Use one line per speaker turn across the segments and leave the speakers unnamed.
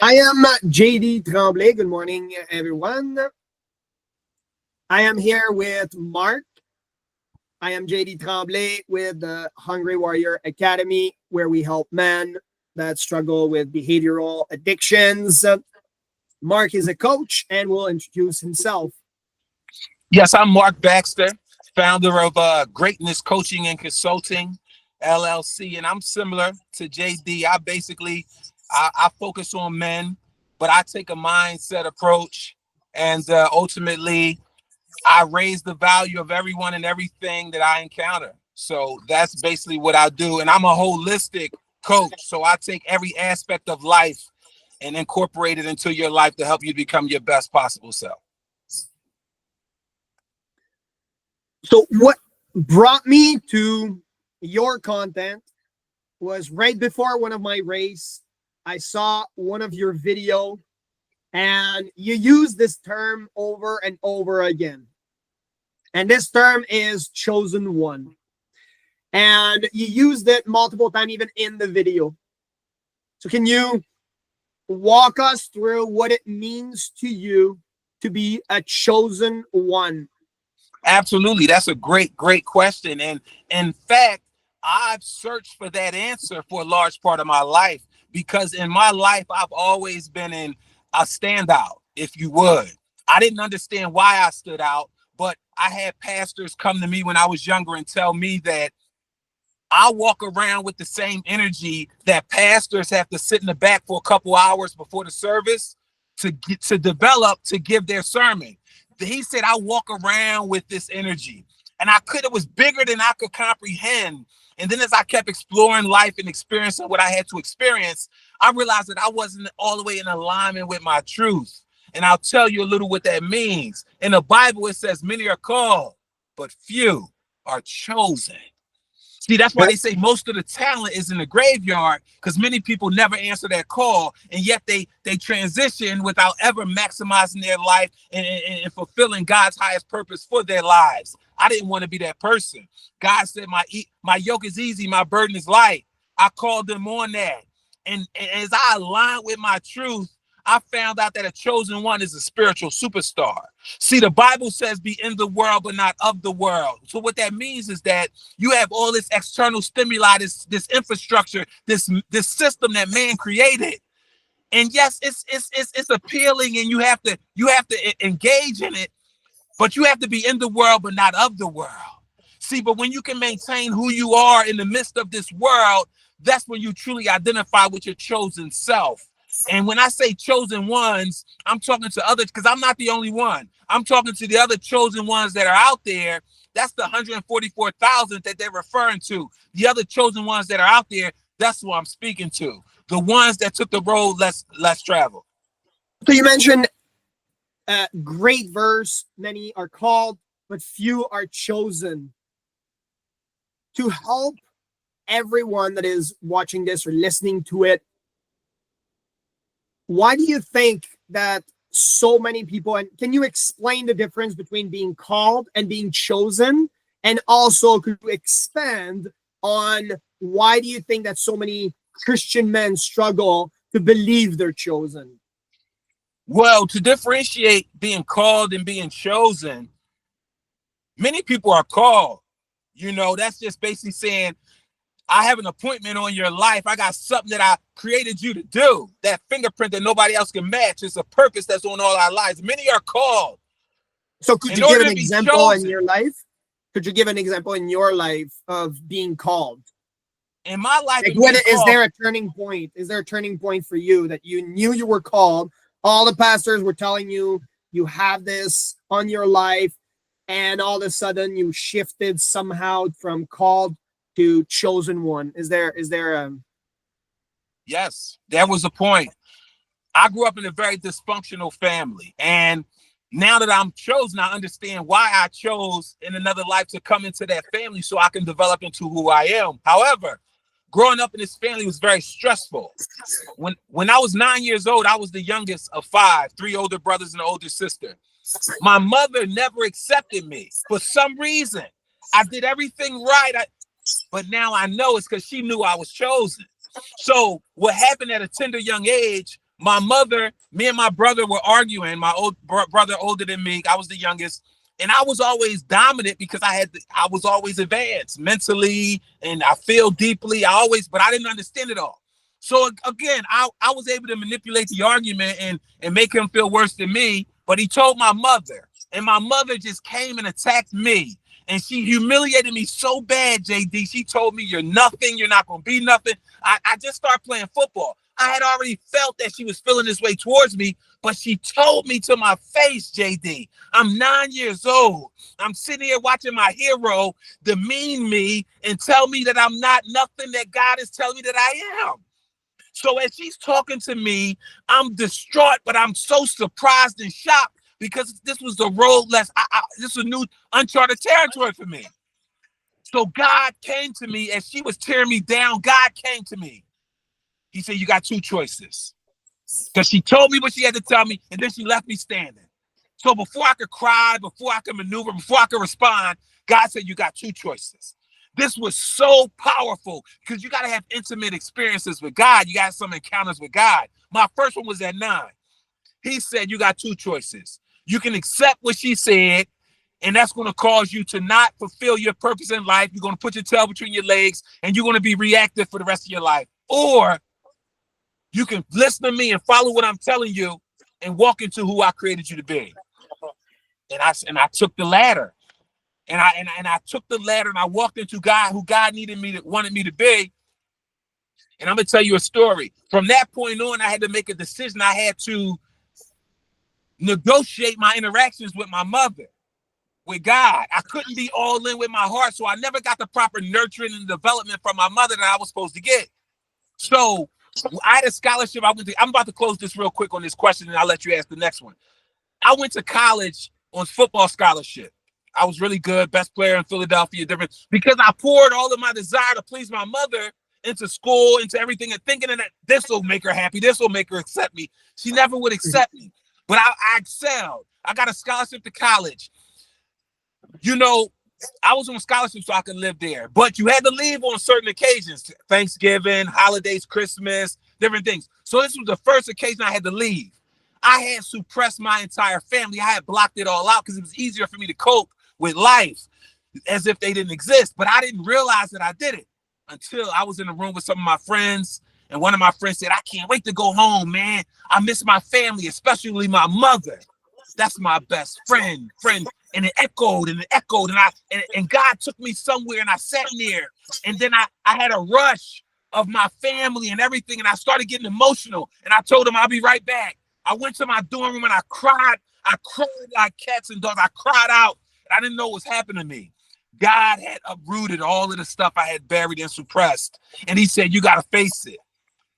I am JD Tremblay. Good morning, everyone. I am here with Marc. I am JD Tremblay with the Hungry Warrior Academy, where we help men that struggle with behavioral addictions. Marc is a coach and will introduce himself.
Yes, I'm Marc Baxter, founder of Greatness Coaching and Consulting, LLC, and I'm similar to JD. I focus on men, but I take a mindset approach, and ultimately, I raise the value of everyone and everything that I encounter. So that's basically what I do, and I'm a holistic coach. So I take every aspect of life and incorporate it into your life to help you become your best possible self.
So what brought me to your content was right before one of my race, I saw one of your video and you use this term over and over again. And this term is chosen one. And you used it multiple times even in the video. So can you walk us through what it means to you to be a chosen one?
Absolutely. That's a great question. And in fact, I've searched for that answer for a large part of my life, because in my life, I've always been in a standout, if you would. I didn't understand why I stood out, but I had pastors come to me when I was younger and tell me that I walk around with the same energy that pastors have to sit in the back for a couple hours before the service to develop to give their sermon. He said, I walk around with this energy, and it was bigger than I could comprehend. And then as I kept exploring life and experiencing what I had to experience, I realized that I wasn't all the way in alignment with my truth. And I'll tell you a little what that means. In the Bible, it says many are called, but few are chosen. See, that's why they say most of the talent is in the graveyard, because many people never answer that call, and yet they transition without ever maximizing their life and fulfilling God's highest purpose for their lives. I didn't want to be that person. God said, my yoke is easy, my burden is light. I called them on that. And as I aligned with my truth, I found out that a chosen one is a spiritual superstar. See, the Bible says be in the world, but not of the world. So what that means is that you have all this external stimuli, this infrastructure, this system that man created. And yes, it's appealing, and you have to engage in it, but you have to be in the world, but not of the world. See, but when you can maintain who you are in the midst of this world, that's when you truly identify with your chosen self. And when I say chosen ones, I'm talking to others, because I'm not the only one. I'm talking to the other chosen ones that are out there. That's the 144,000 that they're referring to. The other chosen ones that are out there, that's who I'm speaking to. The ones that took the road less traveled.
So you mentioned a great verse. Many are called, but few are chosen. To help everyone that is watching this or listening to it, why do you think that so many people, and can you explain the difference between being called and being chosen? And also, could you expand on why do you think that so many Christian men struggle to believe they're chosen?
Well, to differentiate being called and being chosen, many people are called. You know, that's just basically saying, I have an appointment on your life. I got something that I created you to do. That fingerprint that nobody else can match. It's a purpose that's on all our lives. Many are called.
So could you give an example in your life? Could you give an example in your life of being called?
In my life,
like is there a turning point? Is there a turning point for you that you knew you were called? All the pastors were telling you, you have this on your life, and all of a sudden you shifted somehow from called to chosen one. Is there a...
Yes, there was a point. I grew up in a very dysfunctional family, and now that I'm chosen, I understand why I chose in another life to come into that family so I can develop into who I am. However, growing up in this family was very stressful. When I was 9 years old, I was the youngest of 5, 3 older brothers and an older sister. My mother never accepted me for some reason. I did everything right. But now I know it's because she knew I was chosen. So what happened at a tender young age, My mother, me and my brother were arguing. My old brother older than me. I was the youngest. And I was always dominant because I was always advanced mentally and I feel deeply. But I didn't understand it all. So again, I was able to manipulate the argument and make him feel worse than me. But he told my mother, and my mother just came and attacked me. And she humiliated me so bad, JD. She told me, you're nothing. You're not going to be nothing. I just started playing football. I had already felt that she was feeling this way towards me, but she told me to my face, JD. I'm 9 years old. I'm sitting here watching my hero demean me and tell me that I'm not nothing that God is telling me that I am. So as she's talking to me, I'm distraught, but I'm so surprised and shocked because this was the road less. This was new uncharted territory for me. So God came to me as she was tearing me down. God came to me. He said, you got two choices. Because she told me what she had to tell me, and then she left me standing. So before I could cry, before I could maneuver, before I could respond, God said, you got two choices. This was so powerful because you got to have intimate experiences with God. You got some encounters with God. My first one was at 9. He said, you got two choices. You can accept what she said, and that's going to cause you to not fulfill your purpose in life. You're going to put your tail between your legs, and you're going to be reactive for the rest of your life. Or you can listen to me and follow what I'm telling you and walk into who I created you to be. And I took the latter. And I took the ladder and I walked into God, who God wanted me to be. And I'm gonna tell you a story. From that point on, I had to make a decision. I had to negotiate my interactions with my mother, with God. I couldn't be all in with my heart, so I never got the proper nurturing and development from my mother that I was supposed to get. So I had a scholarship. I'm about to close this real quick on this question, and I'll let you ask the next one. I went to college on football scholarship. I was really good, best player in Philadelphia, because I poured all of my desire to please my mother into school, into everything, and thinking that this will make her happy, this will make her accept me. She never would accept me, but I excelled. I got a scholarship to college. You know, I was on scholarship so I could live there, but you had to leave on certain occasions, Thanksgiving, holidays, Christmas, different things. So this was the first occasion I had to leave. I had suppressed my entire family. I had blocked it all out because it was easier for me to cope with life as if they didn't exist. But I didn't realize that I did it until I was in a room with some of my friends. And one of my friends said, I can't wait to go home, man. I miss my family, especially my mother. That's my best friend. And it echoed and it echoed. And God took me somewhere and I sat there. And then I had a rush of my family and everything. And I started getting emotional. And I told him I'll be right back. I went to my dorm room and I cried. I cried like cats and dogs. I cried out. I didn't know what was happening to me. God had uprooted all of the stuff I had buried and suppressed. And he said, you got to face it.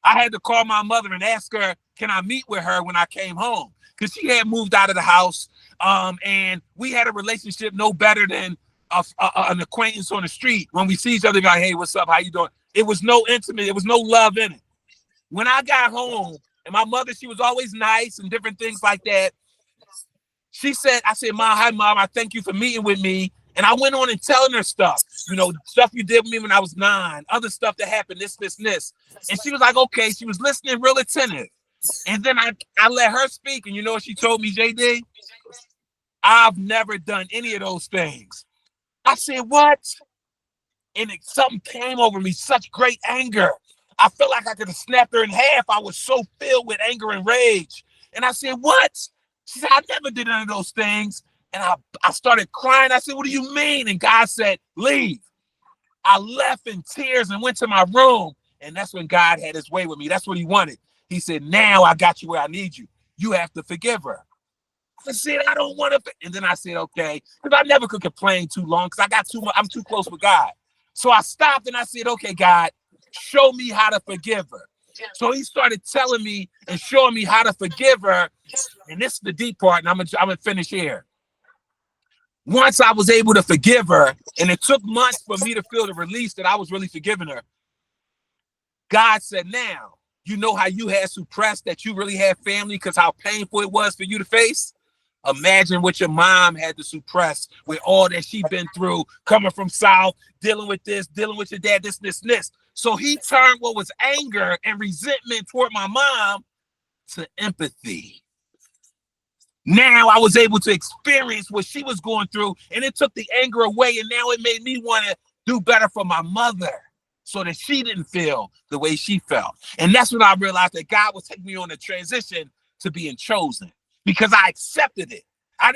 I had to call my mother and ask her, can I meet with her when I came home? Because she had moved out of the house. And we had a relationship no better than an acquaintance on the street. When we see each other, like, hey, what's up? How you doing? It was no intimate. It was no love in it. When I got home, and my mother, she was always nice and different things like that. I said, Mom, hi, Mom. I thank you for meeting with me. And I went on and telling her stuff, stuff you did with me when I was 9, other stuff that happened, this. And she was like, okay. She was listening real attentive. And then I let her speak. And you know what she told me, JD? I've never done any of those things. I said, what? And something came over me, such great anger. I felt like I could have snapped her in half. I was so filled with anger and rage. And I said, what? She said, I never did any of those things. And I started crying. I said, what do you mean? And God said, leave. I left in tears and went to my room. And that's when God had his way with me. That's what he wanted. He said, now I got you where I need you. You have to forgive her. I said, I don't want to. And then I said, okay. Because I never could complain too long because I'm too close with God. So I stopped and I said, okay, God, show me how to forgive her. So he started telling me and showing me how to forgive her. And this is the deep part, and I'm gonna finish here. Once I was able to forgive her, and it took months for me to feel the release that I was really forgiving her, God said, now, you know how you had suppressed that you really had family because how painful it was for you to face? Imagine what your mom had to suppress with all that she'd been through, coming from South, dealing with this, dealing with your dad, this. So he turned what was anger and resentment toward my mom to empathy. Now I was able to experience what she was going through, and it took the anger away, and now it made me want to do better for my mother so that she didn't feel the way she felt. And that's when I realized that God was taking me on a transition to being chosen, because I accepted it. I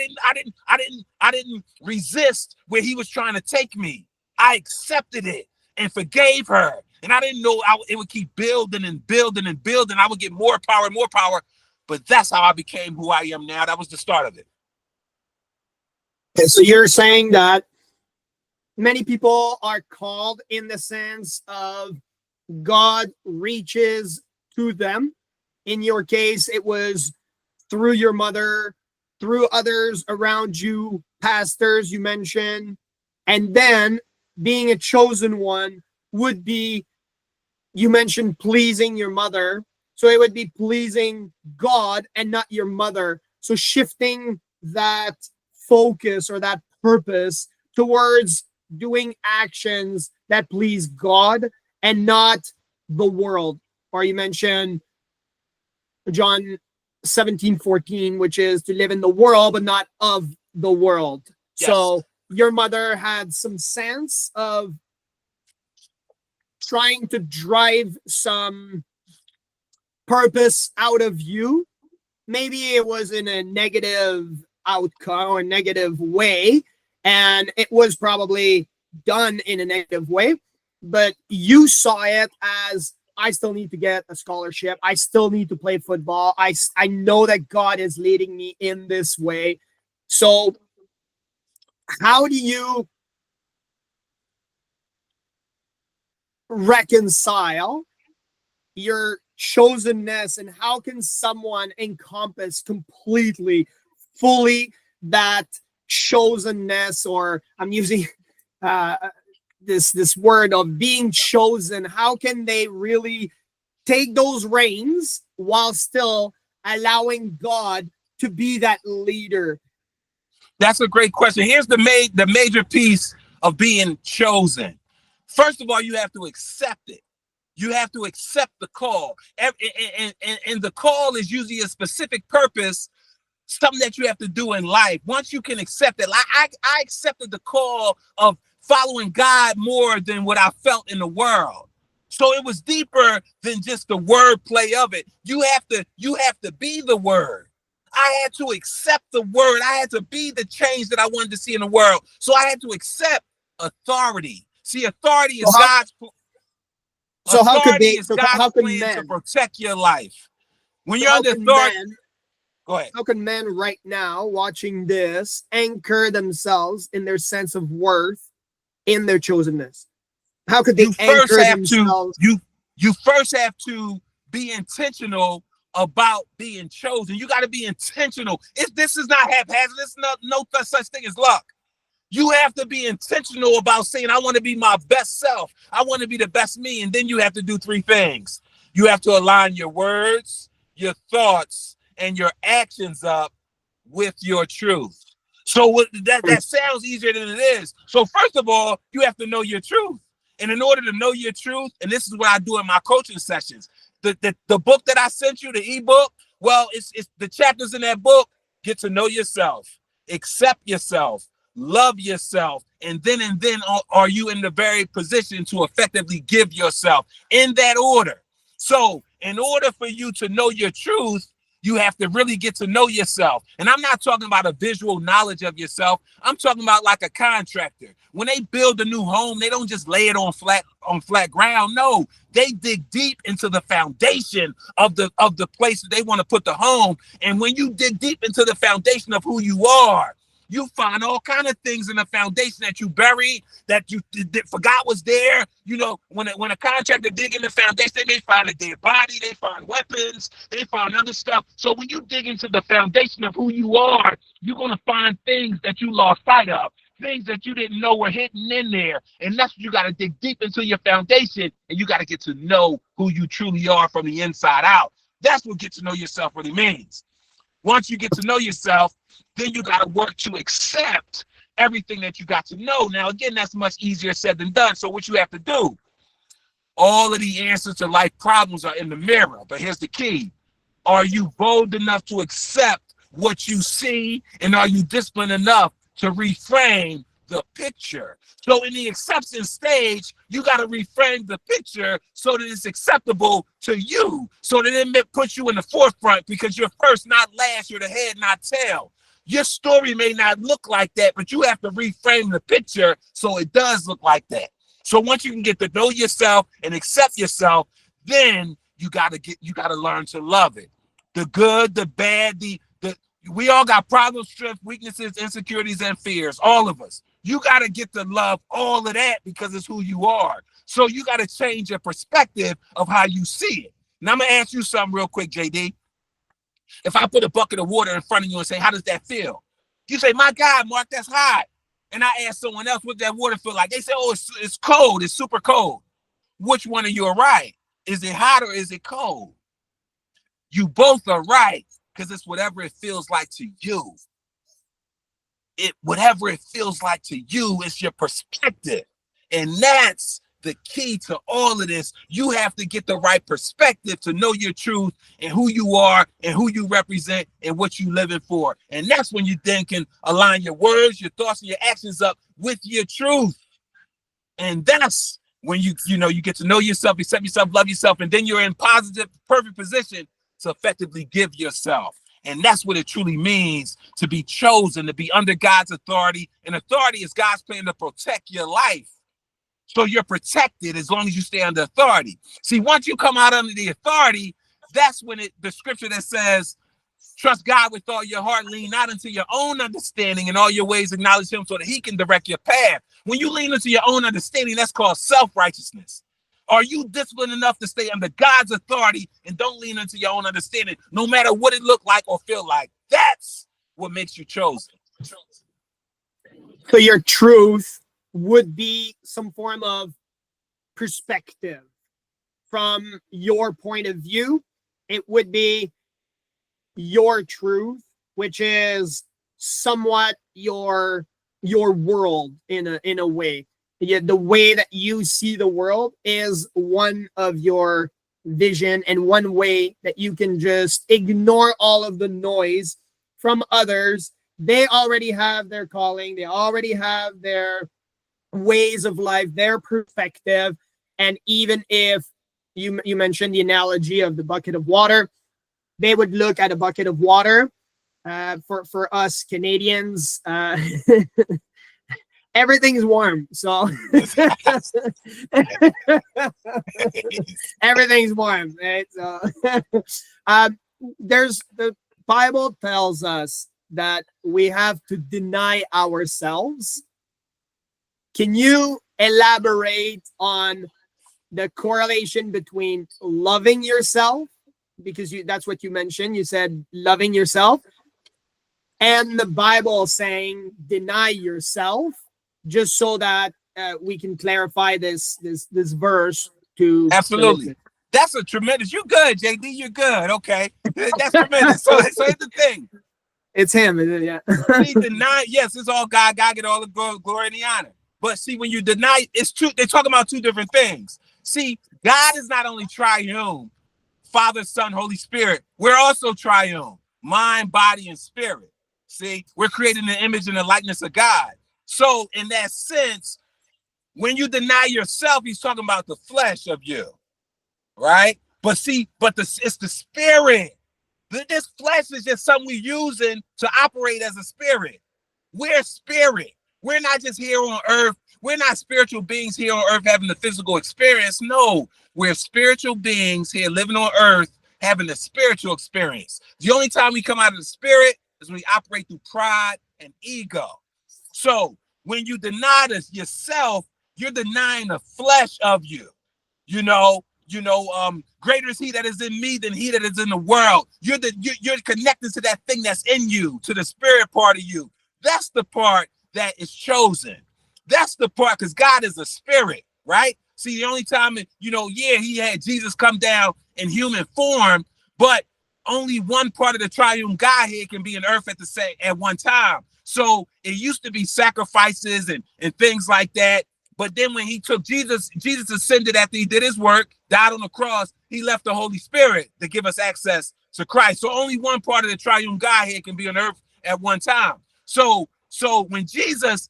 didn't resist where he was trying to take me. I accepted it and forgave her. And I didn't know it would keep building and building and building. I would get more power and more power. But that's how I became who I am now. That was the start of it.
Okay, so you're saying that many people are called in the sense of God reaches to them. In your case, it was through your mother, through others around you, pastors you mentioned, and then being a chosen one would be, you mentioned pleasing your mother. So it would be pleasing God and not your mother. So shifting that focus or that purpose towards doing actions that please God and not the world. Or you mentioned John 17:14, which is to live in the world, but not of the world. Yes. So your mother had some sense of trying to drive some purpose out of you. Maybe it was in a negative outcome or negative way, and it was probably done in a negative way, but you saw it as, I still need to get a scholarship. I still need to play football. I know that God is leading me in this way. So how do you reconcile your chosenness, and how can someone encompass completely, fully that chosenness, or I'm using this word of being chosen? How can they really take those reins while still allowing God to be that leader?
That's a great question. Here's the major piece of being chosen. First of all, you have to accept it. You have to accept the call. And the call is usually a specific purpose, something that you have to do in life. Once you can accept it, like I accepted the call of following God more than what I felt in the world. So it was deeper than just the wordplay of it. You have to be the word. I had to accept the word. I had to be the change that I wanted to see in the world. So I had to accept authority. See, authority is God's.
So how could they?
Is God's plan to protect your life. When you're under authority, go ahead.
How can men right now watching this anchor themselves in their sense of worth, in their chosenness? How could they anchor themselves?
You first have to be intentional about being chosen. You got to be intentional. This is not haphazard. This is no such thing as luck. You have to be intentional about saying, I want to be my best self. I want to be the best me. And then you have to do three things. You have to align your words, your thoughts, and your actions up with your truth. So that sounds easier than it is. So first of all, you have to know your truth. And in order to know your truth, and this is what I do in my coaching sessions, the book that I sent you, the ebook, well, it's the chapters in that book. Get to know yourself, accept yourself, love yourself, and then are you in the very position to effectively give yourself in that order. So in order for you to know your truth, you have to really get to know yourself. And I'm not talking about a visual knowledge of yourself. I'm talking about like a contractor. When they build a new home, they don't just lay it on flat ground. No, they dig deep into the foundation of the place that they want to put the home. And when you dig deep into the foundation of who you are, you find all kind of things in the foundation that you buried, that you forgot was there. You know, when a contractor dig in the foundation, they may find a dead body, they find weapons, they find other stuff. So when you dig into the foundation of who you are, you're going to find things that you lost sight of, things that you didn't know were hidden in there. And that's what you got to dig deep into your foundation, and you got to get to know who you truly are from the inside out. That's what get to know yourself really means. Once you get to know yourself, then you got to work to accept everything that you got to know. Now, again, that's much easier said than done. So what you have to do, all of the answers to life problems are in the mirror. But here's the key. Are you bold enough to accept what you see? And are you disciplined enough to reframe the picture? So in the acceptance stage, you got to reframe the picture so that it's acceptable to you, so that it puts you in the forefront, because you're first, not last. You're the head, not tail. Your story may not look like that, but you have to reframe the picture so it does look like that. So once you can get to know yourself and accept yourself, then you got to learn to love it. The good, the bad, the we all got problems, strengths, weaknesses, insecurities, and fears. All of us. You got to get to love all of that because it's who you are. So you got to change your perspective of how you see it. Now I'm gonna ask you something real quick, JD. If I put a bucket of water in front of you and say, how does that feel? You say, my God, Mark, that's hot. And I ask someone else, what that water feel like? They say, oh, it's cold. It's super cold. Which one of you are right? Is it hot or is it cold? You both are right, because it's whatever it feels like to you. Whatever it feels like to you is your perspective. And that's the key to all of this. You have to get the right perspective to know your truth and who you are and who you represent and what you're living for. And that's when you then can align your words, your thoughts, and your actions up with your truth. And that's when you get to know yourself, accept yourself, love yourself, and then you're in positive, perfect position to effectively give yourself. And that's what it truly means to be chosen, to be under God's authority. And authority is God's plan to protect your life. So you're protected as long as you stay under authority. See, once you come out under the authority, that's when the scripture that says, trust God with all your heart, lean not into your own understanding, in all your ways acknowledge him so that he can direct your path. When you lean into your own understanding, that's called self-righteousness. Are you disciplined enough to stay under God's authority and don't lean into your own understanding, no matter what it look like or feel like? That's what makes you chosen.
So your truth would be some form of perspective. From your point of view, it would be your truth, which is somewhat your world in a way. Yeah, the way that you see the world is one of your vision, and one way that you can just ignore all of the noise from others. They already have their calling, they already have their ways of life, their perspective. And even if you mentioned the analogy of the bucket of water, they would look at a bucket of water. For us Canadians, everything's warm, so everything's warm, right? So there's the Bible tells us that we have to deny ourselves. Can you elaborate on the correlation between loving yourself, because that's what you mentioned, you said loving yourself, and the Bible saying deny yourself, just so that we can clarify this verse to
absolutely. That's a tremendous. You good, JD? You're good. Okay, that's tremendous. So here's the thing.
It's him, isn't it? Yeah.
See, deny. Yes, it's all God. God get all the glory and the honor. But see, when you deny, it's two. They're talking about two different things. See, God is not only triune, Father, Son, Holy Spirit. We're also triune, mind, body, and spirit. See, we're creating the image and the likeness of God. So in that sense, when you deny yourself, he's talking about the flesh of you, right? But see, it's the spirit. This flesh is just something we're using to operate as a spirit. We're spirit. We're not just here on earth. We're not spiritual beings here on earth having the physical experience. No, we're spiritual beings here living on earth having a spiritual experience. The only time we come out of the spirit is when we operate through pride and ego. So when you deny this yourself, you're denying the flesh of you. Greater is he that is in me than he that is in the world. You're connected to that thing that's in you, to the spirit part of you. That's the part that is chosen. That's the part, because God is a spirit, right? See, the only time, he had Jesus come down in human form, but only one part of the triune Godhead can be in earth at one time. So it used to be sacrifices and things like that. But then when he took Jesus ascended after he did his work, died on the cross, he left the Holy Spirit to give us access to Christ. So only one part of the triune Godhead can be on earth at one time. So when Jesus,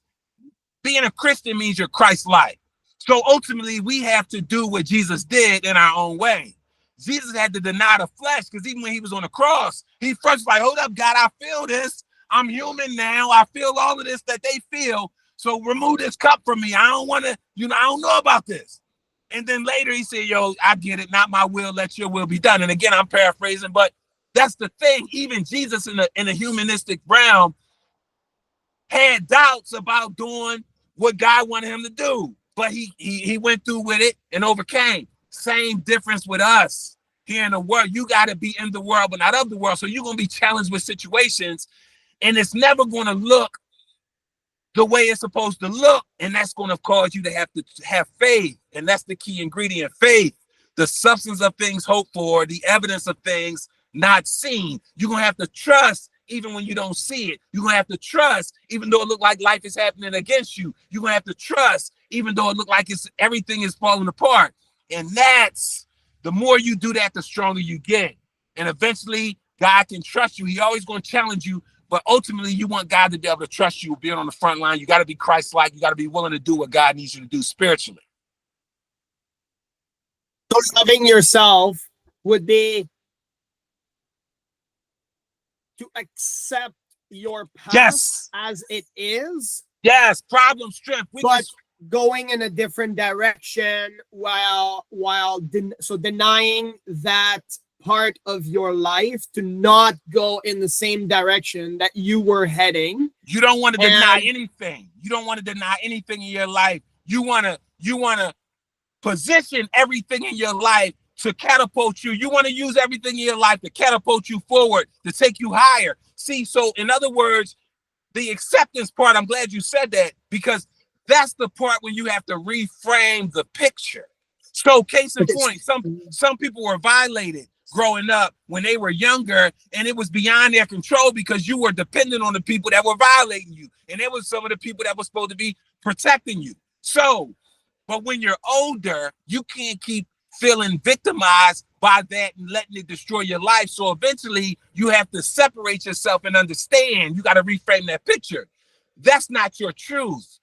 being a Christian means you're Christ-like. So ultimately, we have to do what Jesus did in our own way. Jesus had to deny the flesh, because even when he was on the cross, he first was like, hold up, God, I feel this. I'm human now. I feel all of this that they feel. So remove this cup from me. I don't want to, I don't know about this. And then later he said, yo, I get it. Not my will, let your will be done. And again, I'm paraphrasing, but that's the thing. Even Jesus in the humanistic realm had doubts about doing what God wanted him to do. But he went through with it and overcame. Same difference with us here in the world. You got to be in the world, but not of the world. So you're going to be challenged with situations, and it's never going to look the way it's supposed to look. And that's going to cause you to have faith. And that's the key ingredient, faith. The substance of things hoped for, the evidence of things not seen. You're going to have to trust even when you don't see it. You're going to have to trust even though it look like life is happening against you. You're going to have to trust even though it look like everything is falling apart. And that's, the more you do that, the stronger you get. And eventually, God can trust you. He always going to challenge you, but ultimately, you want God to be able to trust you, being on the front line. You got to be Christ-like. You got to be willing to do what God needs you to do spiritually.
So loving yourself would be to accept your past as it is.
Yes, problem, strength,
but going in a different direction while denying that part of your life to not go in the same direction that you were heading.
You don't want to deny anything. You don't want to deny anything in your life. You want to position everything in your life to catapult you. You want to use everything in your life to catapult you forward, to take you higher. See, so in other words, the acceptance part, I'm glad you said that, because that's the part when you have to reframe the picture. So case in point, some people were violated growing up when they were younger, and it was beyond their control because you were dependent on the people that were violating you. And it was some of the people that were supposed to be protecting you. So, but when you're older, you can't keep feeling victimized by that and letting it destroy your life. So eventually you have to separate yourself and understand. You got to reframe that picture. That's not your truth.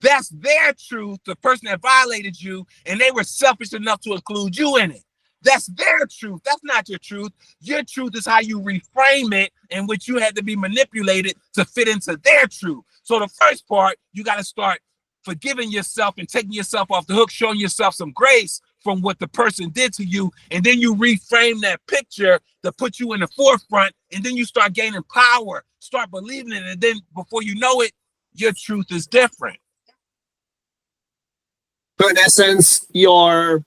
That's their truth, the person that violated you, and they were selfish enough to include you in it. That's their truth. That's not your truth. Your truth is how you reframe it, in which you had to be manipulated to fit into their truth. So the first part, you got to start forgiving yourself and taking yourself off the hook, showing yourself some grace from what the person did to you. And then you reframe that picture to put you in the forefront. And then you start gaining power, start believing it. And then before you know it, your truth is different.
So in essence, you're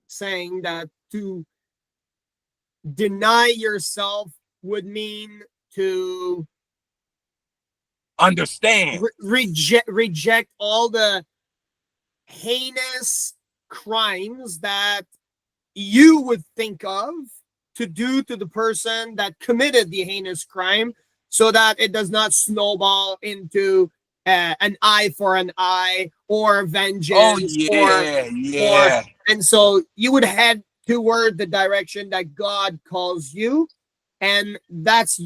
saying that to deny yourself would mean to
understand,
reject all the heinous crimes that you would think of to do to the person that committed the heinous crime, so that it does not snowball into an eye for an eye or vengeance. And so you would head toward the direction that God calls you, and that's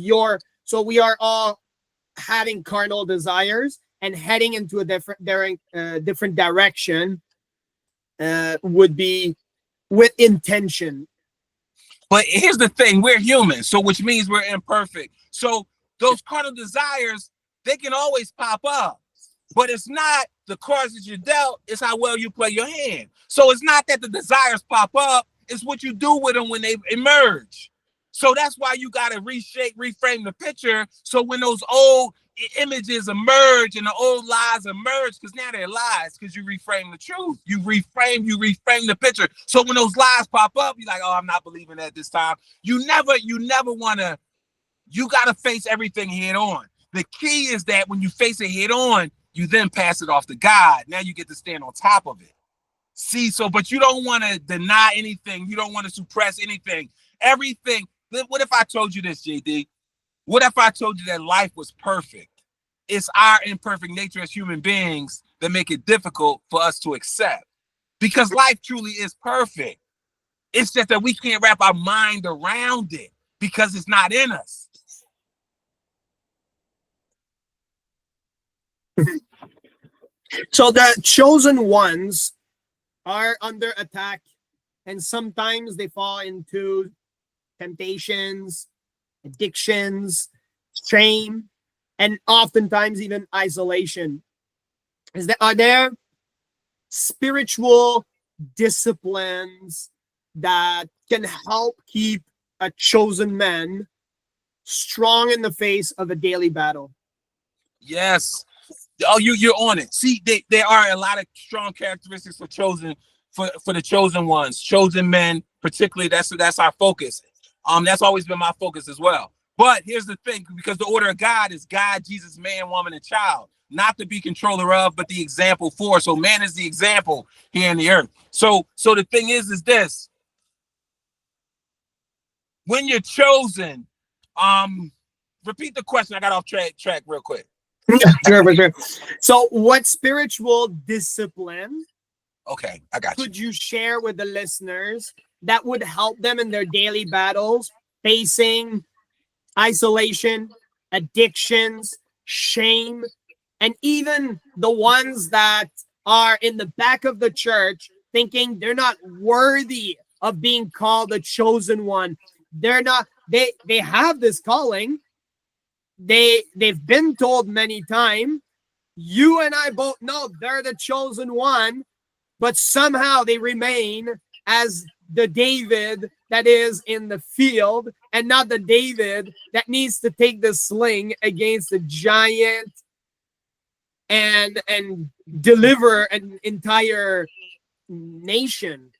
so we are all having carnal desires and heading into a different direction would be with intention.
But here's the thing, we're human, so which means we're imperfect. So those carnal desires, they can always pop up, but it's not the cards that you dealt, it's how well you play your hand. So it's not that the desires pop up, it's what you do with them when they emerge. So that's why you got to reframe the picture. So when those old images emerge and the old lies emerge, because now they're lies, because you reframe the truth. You reframe the picture. So when those lies pop up, you're like, oh, I'm not believing that this time. You never want to, you got to face everything head on. The key is that when you face it head on, you then pass it off to God. Now you get to stand on top of it. See, so, but you don't want to deny anything. You don't want to suppress anything. Everything. What if I told you this, JD? What if I told you that life was perfect? It's our imperfect nature as human beings that make it difficult for us to accept, because life truly is perfect. It's just that we can't wrap our mind around it because it's not in us.
So the chosen ones are under attack, and sometimes they fall into temptations, addictions, shame, and oftentimes even isolation. Are there spiritual disciplines that can help keep a chosen man strong in the face of a daily battle?
Yes. Oh, you're on it. See, there are a lot of strong characteristics for the chosen ones, chosen men, particularly. That's our focus. That's always been my focus as well. But here's the thing, because the order of God is God, Jesus, man, woman, and child, not to be controller of, but the example for. So man is the example here in the earth. So the thing is this: when you're chosen, repeat the question. I got off track real quick.
Sure. So, what spiritual discipline?
Okay, I got you.
Could you share with the listeners that would help them in their daily battles facing isolation, addictions, shame, and even the ones that are in the back of the church thinking they're not worthy of being called the chosen one? They're not, they have this calling. They've been told many times. You and I both know they're the chosen one, but somehow they remain as the David that is in the field and not the David that needs to take the sling against the giant and deliver an entire nation.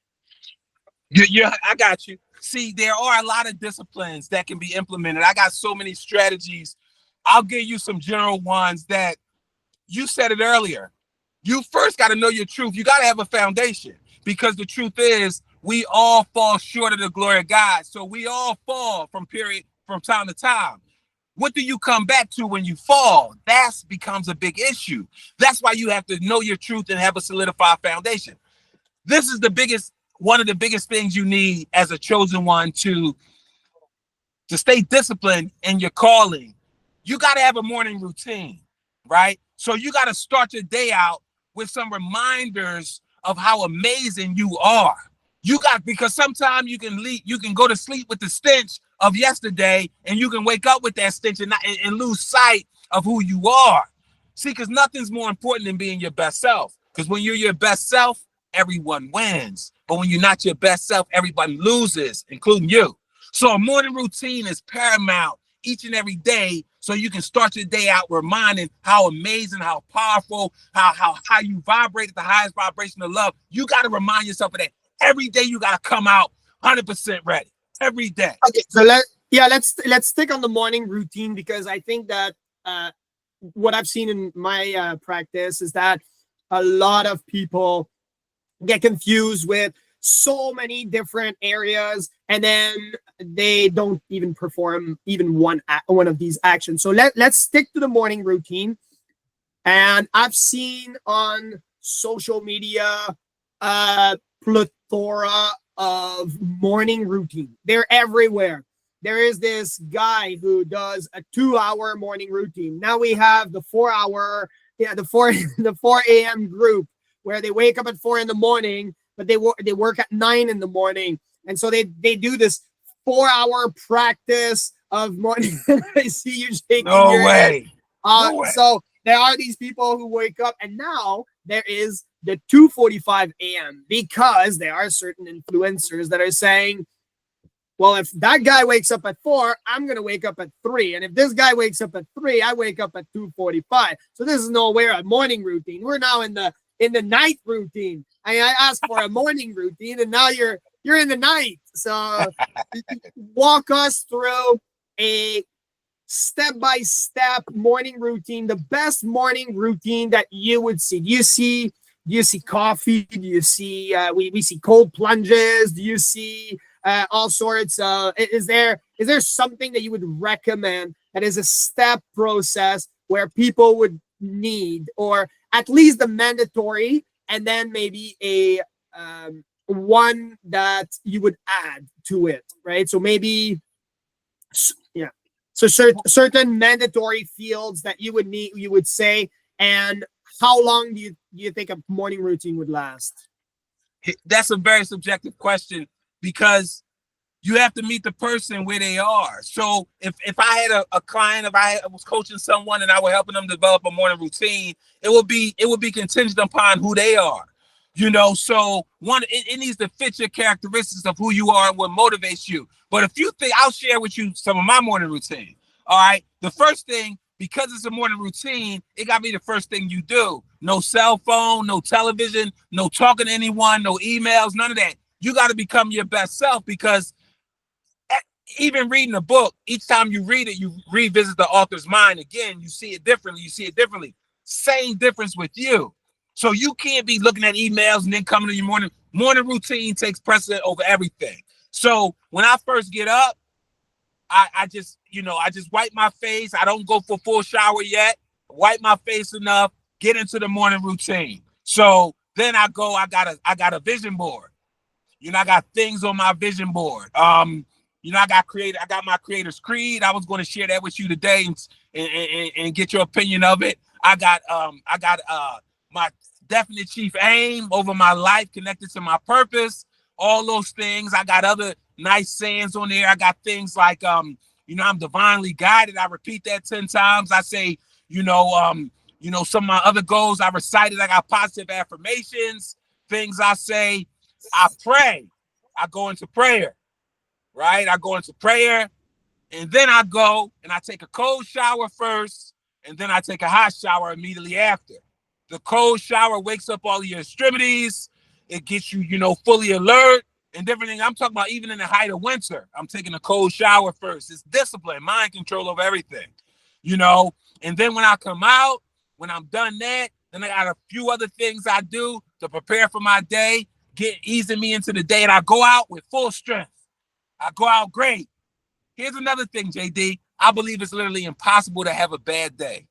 Yeah, I got you. See, there are a lot of disciplines that can be implemented. I got so many strategies. I'll give you some general ones that you said it earlier. You first got to know your truth. You got to have a foundation, because the truth is we all fall short of the glory of God. So we all fall from time to time. What do you come back to when you fall? That becomes a big issue. That's why you have to know your truth and have a solidified foundation. This is one of the biggest things you need as a chosen one to stay disciplined in your calling. You got to have a morning routine, right? So you got to start your day out with some reminders of how amazing you are. Because sometimes you can go to sleep with the stench of yesterday, and you can wake up with that stench and lose sight of who you are. See, because nothing's more important than being your best self. Because when you're your best self, everyone wins. But when you're not your best self, everybody loses, including you. So a morning routine is paramount each and every day, so you can start your day out reminding how amazing, how powerful, how you vibrate at the highest vibration of love. You got to remind yourself of that. Every day you got to come out 100% ready. Every day.
Okay, so let's stick on the morning routine, because I think that what I've seen in my practice is that a lot of people get confused with so many different areas, and then they don't even perform even one of these actions. So let's stick to the morning routine. And I've seen on social media plethora of morning routine. They're everywhere. There is this guy who does a 2-hour morning routine. Now we have the 4-hour, the 4 a.m. group, where they wake up at 4 in the morning, but they work at 9 in the morning. And so they do this 4-hour practice of morning. I see you shaking your head. No way. So there are these people who wake up, and now there is the 2:45 a.m. because there are certain influencers that are saying, well, if that guy wakes up at 4, I'm going to wake up at 3. And if this guy wakes up at 3, I wake up at 2:45. So this is nowhere a morning routine. We're now in the night routine. I asked for a morning routine, and now you're in the night. So walk us through a step-by-step morning routine, the best morning routine that you would see. Do you see coffee? Do you see we see cold plunges? Do you see all sorts of, is there something that you would recommend that is a step process where people would need, or at least the mandatory, and then maybe a one that you would add to it, right? So maybe, yeah. So certain mandatory fields that you would need, you would say, and how long do you think a morning routine would last?
That's a very subjective question because you have to meet the person where they are. So if I had a client, if I was coaching someone and I were helping them develop a morning routine, it would be contingent upon who they are. So it needs to fit your characteristics of who you are and what motivates you. But a few things, I'll share with you some of my morning routine. All right. The first thing, because it's a morning routine, it got to be the first thing you do. No cell phone, no television, no talking to anyone, no emails, none of that. You got to become your best self, because even reading a book, each time you read it, you revisit the author's mind again. You see it differently. Same difference with you. So you can't be looking at emails and then coming to your morning routine takes precedent over everything. So when I first get up, I just wipe my face. I don't go for full shower yet. Wipe my face enough, get into the morning routine. So then I got a vision board. I got things on my vision board. I got my creator's creed. I was going to share that with you today and get your opinion of it. I got my definite chief aim over my life, connected to my purpose, all those things. I got other nice sayings on there. I got things like, I'm divinely guided. I repeat that 10 times. I say, some of my other goals I recited. I got positive affirmations, things I say. I pray. I go into prayer, right? I go into prayer, and then I go and I take a cold shower first, and then I take a hot shower immediately after. The cold shower wakes up all of your extremities. It gets you, fully alert and different things. I'm talking about even in the height of winter. I'm taking a cold shower first. It's discipline, mind control over everything, And then when I come out, when I'm done that, then I got a few other things I do to prepare for my day, easing me into the day, and I go out with full strength. I go out great. Here's another thing, JD. I believe it's literally impossible to have a bad day.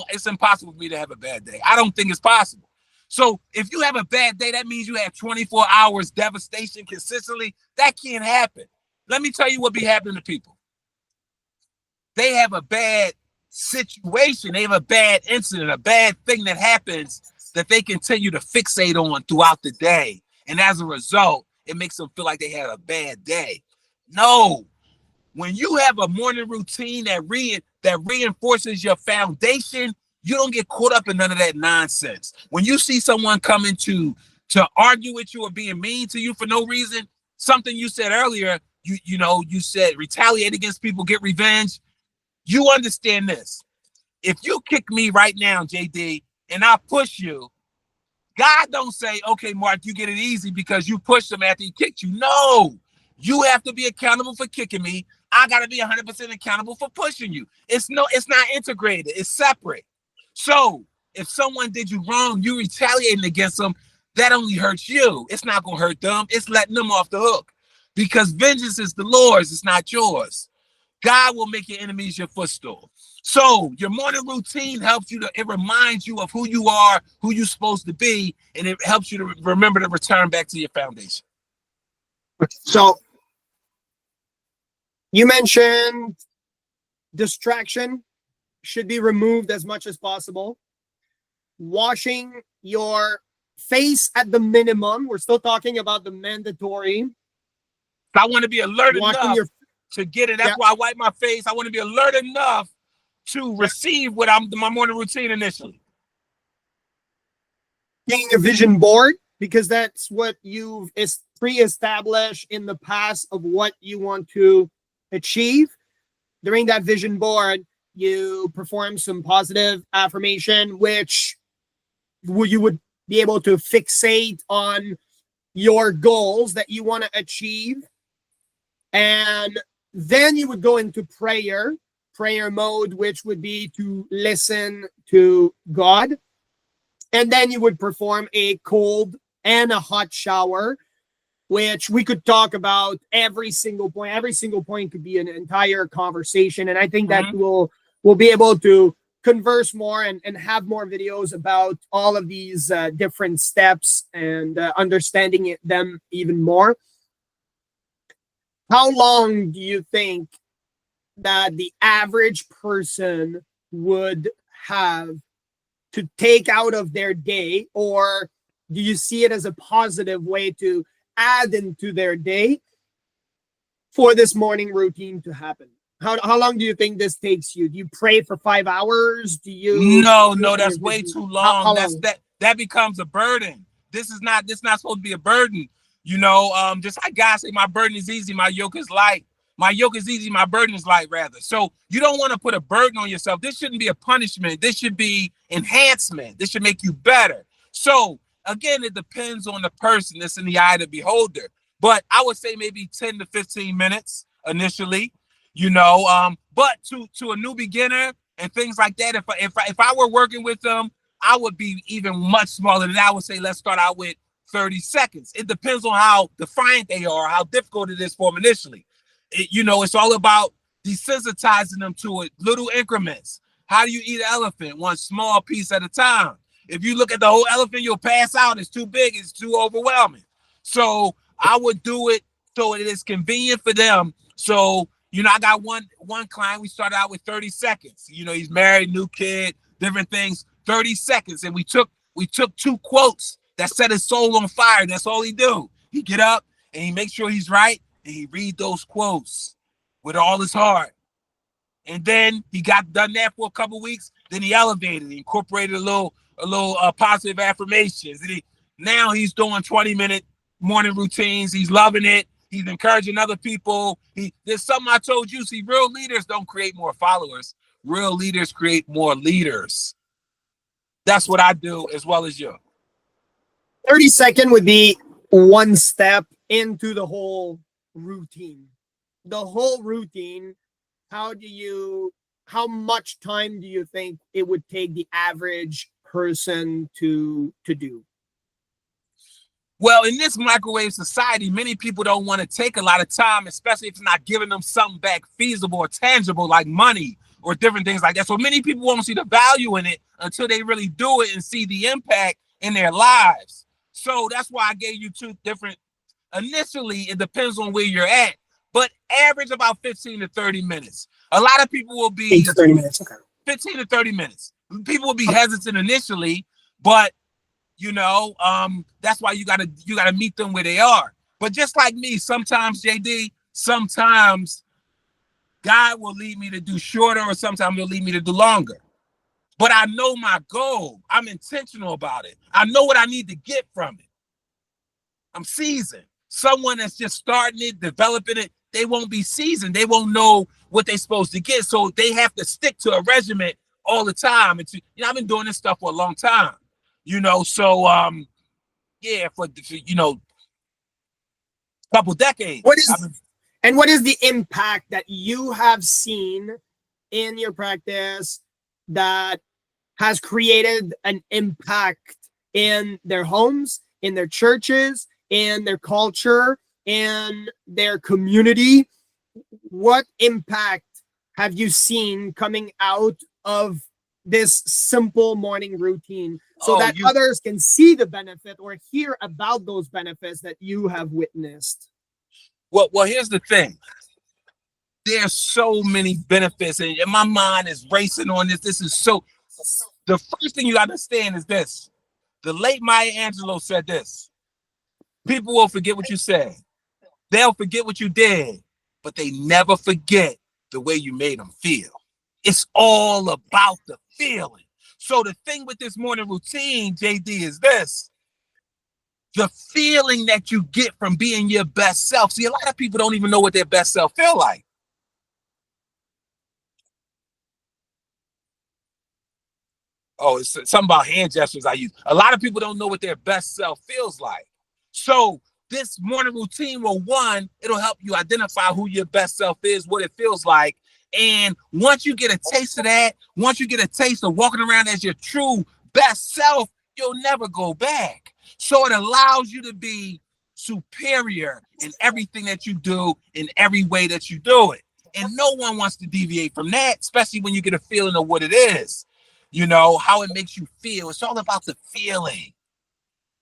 It's impossible for me to have a bad day. I don't think it's possible. So if you have a bad day, that means you have 24 hours devastation consistently. That can't happen. Let me tell you what be happening to people. They have a bad situation. They have a bad incident, a bad thing that happens that they continue to fixate on throughout the day. And as a result, it makes them feel like they had a bad day. No. When you have a morning routine that reinforces your foundation, you don't get caught up in none of that nonsense. When you see someone coming to argue with you or being mean to you for no reason, something you said earlier, you said retaliate against people, get revenge. You understand this. If you kick me right now, JD, and I push you, God don't say, okay, Mark, you get it easy because you pushed him after he kicked you. No, you have to be accountable for kicking me. I got to be 100% accountable for pushing you. It's not integrated. It's separate. So if someone did you wrong, you retaliating against them, that only hurts you. It's not going to hurt them. It's letting them off the hook, because vengeance is the Lord's. It's not yours. God will make your enemies your footstool. So your morning routine helps you it reminds you of who you are, who you're supposed to be, and it helps you to remember to return back to your foundation.
So you mentioned distraction should be removed as much as possible. Washing your face at the minimum. We're still talking about the mandatory.
I want to be alert enough to get it. That's why I wipe my face. I want to be alert enough to receive what my morning routine initially.
Getting a vision board, because that's what you've pre-established in the past of what you want to achieve. During that vision board, you perform some positive affirmation, which you would be able to fixate on your goals that you want to achieve. And then you would go into prayer mode, which would be to listen to God. And then you would perform a cold and a hot shower, which we could talk about every single point. Every single point could be an entire conversation. And I think that we'll be able to converse more and have more videos about all of these different steps and understanding them even more. How long do you think that the average person would have to take out of their day, or do you see it as a positive way to add into their day for this morning routine to happen? How long do you think this takes you? Do you pray for 5 hours? Do you?
No, that's way too long.
How
That's
long?
that becomes a burden. This is not supposed to be a burden. Just like God say, my burden is easy, my yoke is light. My yoke is easy, my burden is light, rather. So you don't want to put a burden on yourself. This shouldn't be a punishment. This should be enhancement. This should make you better. So again, it depends on the person. It's in the eye of the beholder. But I would say maybe 10 to 15 minutes initially. But to a new beginner and things like that, if I were working with them, I would be even much smaller than that. I would say let's start out with 30 seconds. It depends on how defiant they are, how difficult it is for them initially. It's all about desensitizing them to it, little increments. How do you eat an elephant? One small piece at a time. If you look at the whole elephant, you'll pass out. It's too big. It's too overwhelming. So I would do it so it is convenient for them. So, I got one client, we started out with 30 seconds. He's married, new kid, different things, 30 seconds. And we took 2 quotes that set his soul on fire. That's all he do. He get up and he make sure he's right. And he read those quotes with all his heart. And then he got done that for a couple weeks. Then he elevated, he incorporated a little positive affirmations. And now he's doing 20-minute morning routines. He's loving it. He's encouraging other people. There's something I told you. See, real leaders don't create more followers. Real leaders create more leaders. That's what I do as well as you.
30-second would be one step into the whole routine. The whole routine, how much time do you think it would take the average person to do?
Well, in this microwave society, many people don't want to take a lot of time, especially if it's not giving them something back feasible or tangible like money or different things like that. So many people won't see the value in it until they really do it and see the impact in their lives. So that's why I gave you 2 different. Initially, it depends on where you're at, but average about 15 to 30 minutes. A lot of people will be
8 to 30 minutes. Okay.
15 to 30 minutes. People will be hesitant initially, but that's why you gotta meet them where they are. But just like me, sometimes sometimes God will lead me to do shorter, or sometimes he'll lead me to do longer. But I know my goal. I'm intentional about it. I know what I need to get from it. I'm seasoned. Someone that's just starting it, developing it, they won't be seasoned. They won't know what they're supposed to get. So they have to stick to a regimen all the time. I've been doing this stuff for a long time. For a couple decades.
What is the impact that you have seen in your practice that has created an impact in their homes, in their churches, in their culture, in their community? What impact have you seen coming out of this simple morning routine so that others can see the benefit or hear about those benefits that you have witnessed?
Well, here's the thing. There's so many benefits, and my mind is racing on this. The first thing you understand is this. The late Maya Angelou said this. People will forget what you said. They'll forget what you did, but they never forget the way you made them feel. It's all about the feeling. So the thing with this morning routine, JD, is this. The feeling that you get from being your best self. See, a lot of people don't even know what their best self feel like. Oh, it's something about hand gestures I use. A lot of people don't know what their best self feels like. So this morning routine will, one, it'll help you identify who your best self is, what it feels like. And once you get a taste of that, once you get a taste of walking around as your true best self, you'll never go back. So it allows you to be superior in everything that you do, in every way that you do it. And no one wants to deviate from that, especially when you get a feeling of what it is. You know, how it makes you feel. It's all about the feeling.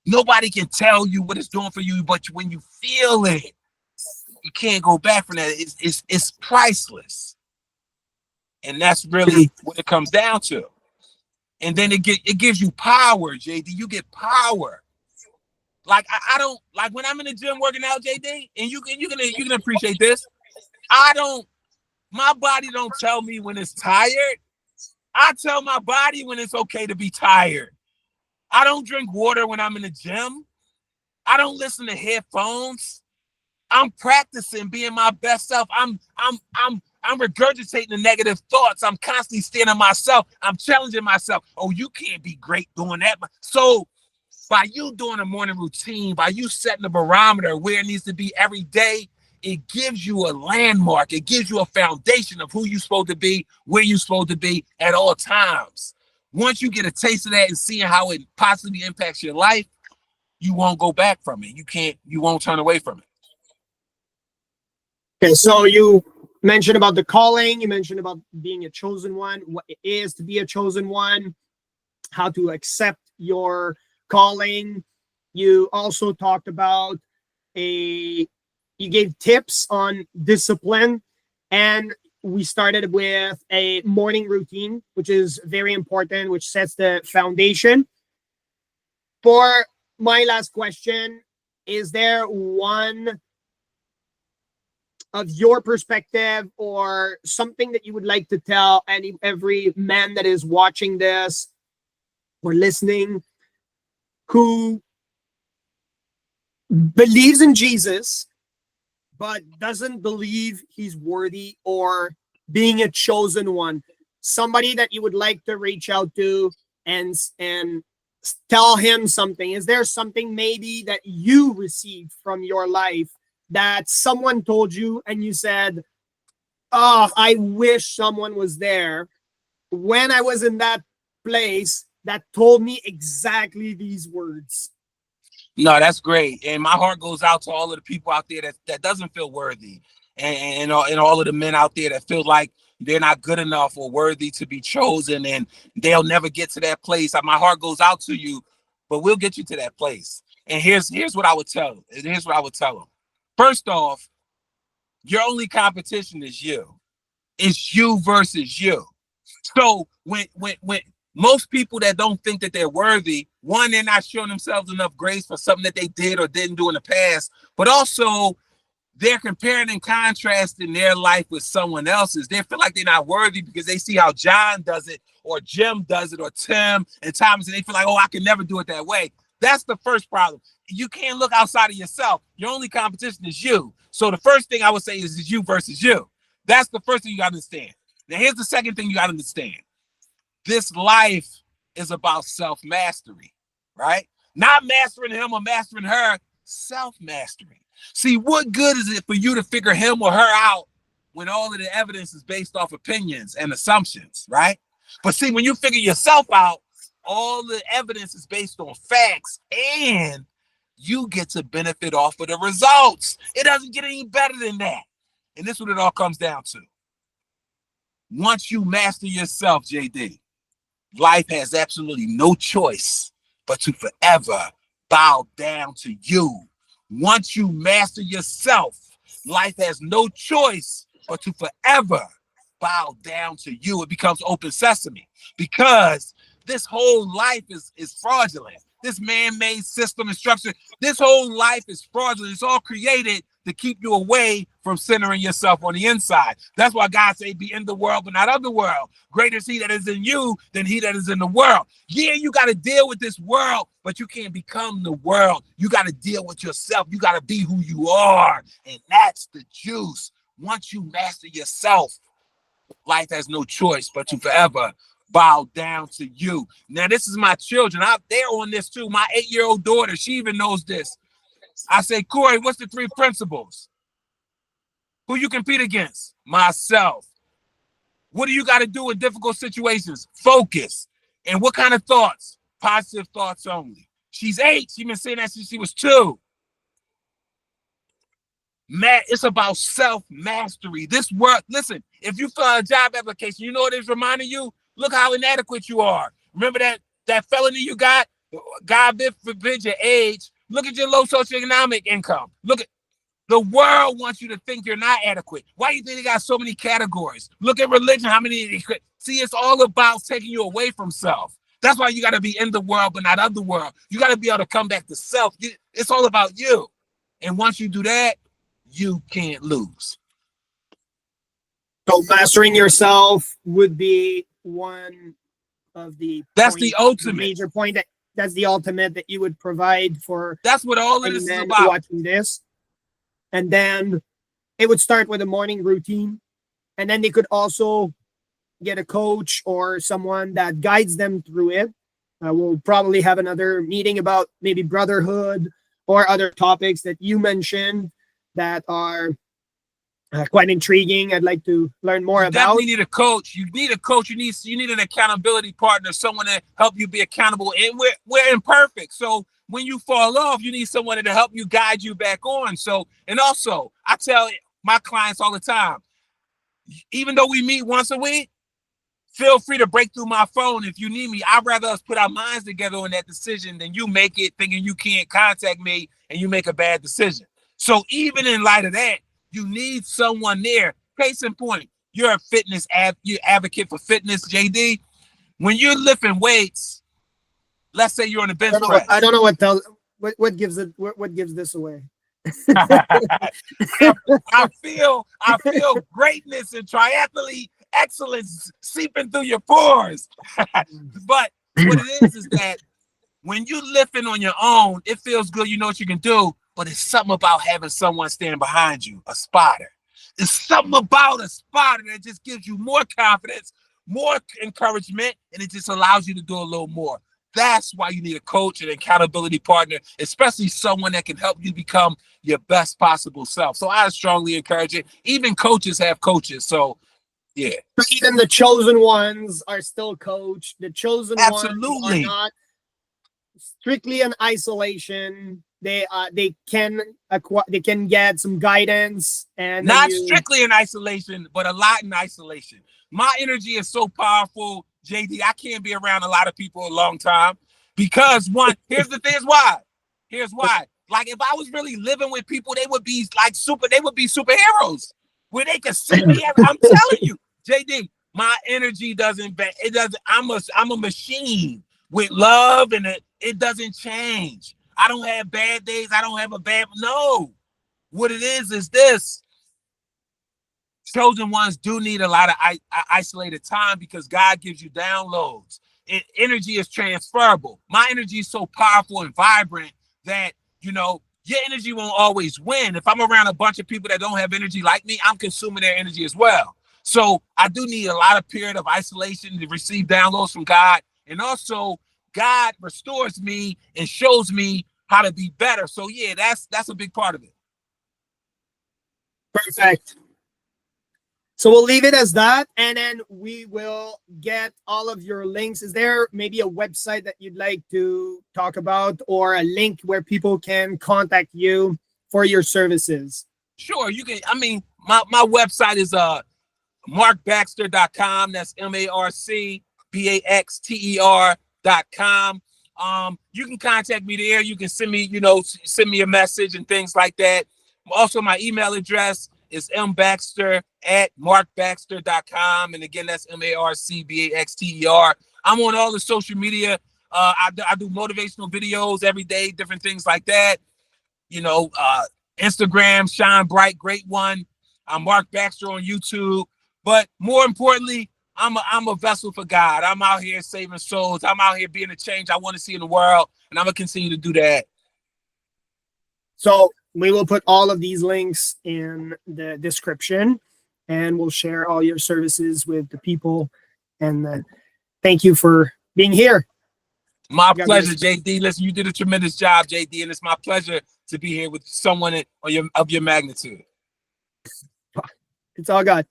Nobody can tell you what it's doing for you, but when you feel it, you can't go back from that. It's priceless. And that's really what it comes down to. And then it gives you power, JD. You get power. Like I don't like when I'm in the gym working out, JD, and you can appreciate this. I don't my body don't tell me when it's tired. I tell my body when it's okay to be tired. I don't drink water when I'm in the gym. I don't listen to headphones. I'm practicing being my best self. I'm regurgitating the negative thoughts. I'm constantly standing myself. I'm challenging myself. Oh, you can't be great doing that. So by you doing a morning routine, by you setting the barometer where it needs to be every day, it gives you a landmark. It gives you a foundation of who you're supposed to be, where you're supposed to be at all times. Once you get a taste of that and seeing how it positively impacts your life, you won't go back from it. You won't turn away from it.
Okay, so you mentioned about the calling, you mentioned about being a chosen one, what it is to be a chosen one, how to accept your calling. You also talked about you gave tips on discipline, and we started with a morning routine, which is very important, which sets the foundation. For my last question, is there one of your perspective or something that you would like to tell every man that is watching this or listening who believes in Jesus but doesn't believe he's worthy or being a chosen one? Somebody that you would like to reach out to and tell him something. Is there something maybe that you received from your life that someone told you and you said, oh, I wish someone was there when I was in that place that told me exactly these words?
No, that's great. And my heart goes out to all of the people out there that doesn't feel worthy. And all of the men out there that feel like they're not good enough or worthy to be chosen and they'll never get to that place. My heart goes out to you, but we'll get you to that place. And here's what I would tell them. Here's what I would tell them. First off, your only competition is you. It's you versus you. So when most people that don't think that they're worthy, one, they're not showing themselves enough grace for something that they did or didn't do in the past, but also they're comparing and contrasting their life with someone else's. They feel like they're not worthy because they see how John does it or Jim does it or Tim and Thomas, and they feel like, oh, I can never do it that way. That's the first problem. You can't look outside of yourself. Your only competition is you. So the first thing I would say is you versus you. That's the first thing you got to understand. Now, here's the second thing you got to understand. This life is about self-mastery, right? Not mastering him or mastering her, self-mastery. See, what good is it for you to figure him or her out when all of the evidence is based off opinions and assumptions, right? But see, when you figure yourself out, all the evidence is based on facts and you get to benefit off of the results. It doesn't get any better than that. And this is what it all comes down to. Once you master yourself, JD, life has absolutely no choice but to forever bow down to you. Once you master yourself, life has no choice but to forever bow down to you. It becomes open sesame because this whole life is fraudulent. This man-made system and structure, this whole life is fraudulent. It's all created to keep you away from centering yourself on the inside. That's why God say, be in the world, but not of the world. Greater is he that is in you than he that is in the world. Yeah, you got to deal with this world, but you can't become the world. You got to deal with yourself. You got to be who you are. And that's the juice. Once you master yourself, life has no choice but to forever bow down to you. Now, this is my children. They're on this too. My 8-year-old daughter, she even knows this. I say, Corey, what's the 3 principles? Who you compete against? Myself. What do you got to do in difficult situations? Focus. And what kind of thoughts? Positive thoughts only. She's 8. She's been saying that since she was 2. It's about self-mastery. This work, listen, if you fill out a job application, you know what it's reminding you? Look how inadequate you are. Remember that felony you got? God forbid your age. Look at your low socioeconomic income. Look at the world wants you to think you're not adequate. Why do you think they got so many categories? Look at religion, how many. See, it's all about taking you away from self. That's why you got to be in the world, but not of the world. You got to be able to come back to self. It's all about you. And once you do that, you can't lose.
So mastering yourself would be one of the
the ultimate
major point. That's the ultimate that you would provide for.
That's what all of this is about.
Watching this. And then it would start with a morning routine. And then they could also get a coach or someone that guides them through it. We'll probably have another meeting about maybe brotherhood or other topics that you mentioned that are quite intriguing. I'd like to learn more about.
Definitely need a coach. You need a coach. You need an accountability partner, someone to help you be accountable. And we're imperfect. So when you fall off, you need someone to help you guide you back on. So, and also, I tell my clients all the time, even though we meet once a week, feel free to break through my phone if you need me. I'd rather us put our minds together on that decision than you make it thinking you can't contact me and you make a bad decision. So even in light of that, you need someone there. Case in point, you're a fitness you advocate for fitness, JD. When you're lifting weights, let's say you're on a bench press.
I don't know what gives this away.
I feel greatness and triathlete excellence seeping through your pores. But what it is that when you lifting on your own, it feels good. You know what you can do, but it's something about having someone standing behind you, a spotter. It's something about a spotter that just gives you more confidence, more encouragement, and it just allows you to do a little more. That's why you need a coach and accountability partner, especially someone that can help you become your best possible self. So I strongly encourage it. Even coaches have coaches. So yeah.
Even the chosen ones are still coached. The chosen
Absolutely.
ones are not strictly in isolation. They can get some guidance and
not strictly in isolation, but a lot in isolation. My energy is so powerful, JD. I can't be around a lot of people a long time because here's why. Like if I was really living with people, they would be superheroes where they could see me. I'm telling you, JD, my energy I'm a machine with love, and it doesn't change. I don't have bad days. I don't have no. What it is this. Chosen ones do need a lot of isolated time because God gives you downloads. Energy is transferable. My energy is so powerful and vibrant that, your energy won't always win. If I'm around a bunch of people that don't have energy like me, I'm consuming their energy as well. So I do need a lot of period of isolation to receive downloads from God. And also God restores me and shows me how to be better. So yeah, that's a big part of it.
Perfect. So we'll leave it as that, and then we will get all of your links. Is there maybe a website that you'd like to talk about or a link where people can contact you for your services?
Sure, you can. My website is marcbaxter.com. That's MarcBaxter.com. You can contact me there. You can send me a message and things like that. Also, my email address is mbaxter@marcbaxter.com. And again, that's MarcBaxter. I'm on all the social media. I do motivational videos every day, different things like that. Instagram, Shine Bright, great one. I'm Marc Baxter on YouTube. But more importantly, I'm a vessel for God. I'm out here saving souls. I'm out here being a change I want to see in the world. And I'm going to continue to do that.
So we will put all of these links in the description, and we'll share all your services with the people. And thank you for being here.
My pleasure, JD. Listen, you did a tremendous job, JD, and it's my pleasure to be here with someone of your magnitude.
It's all good.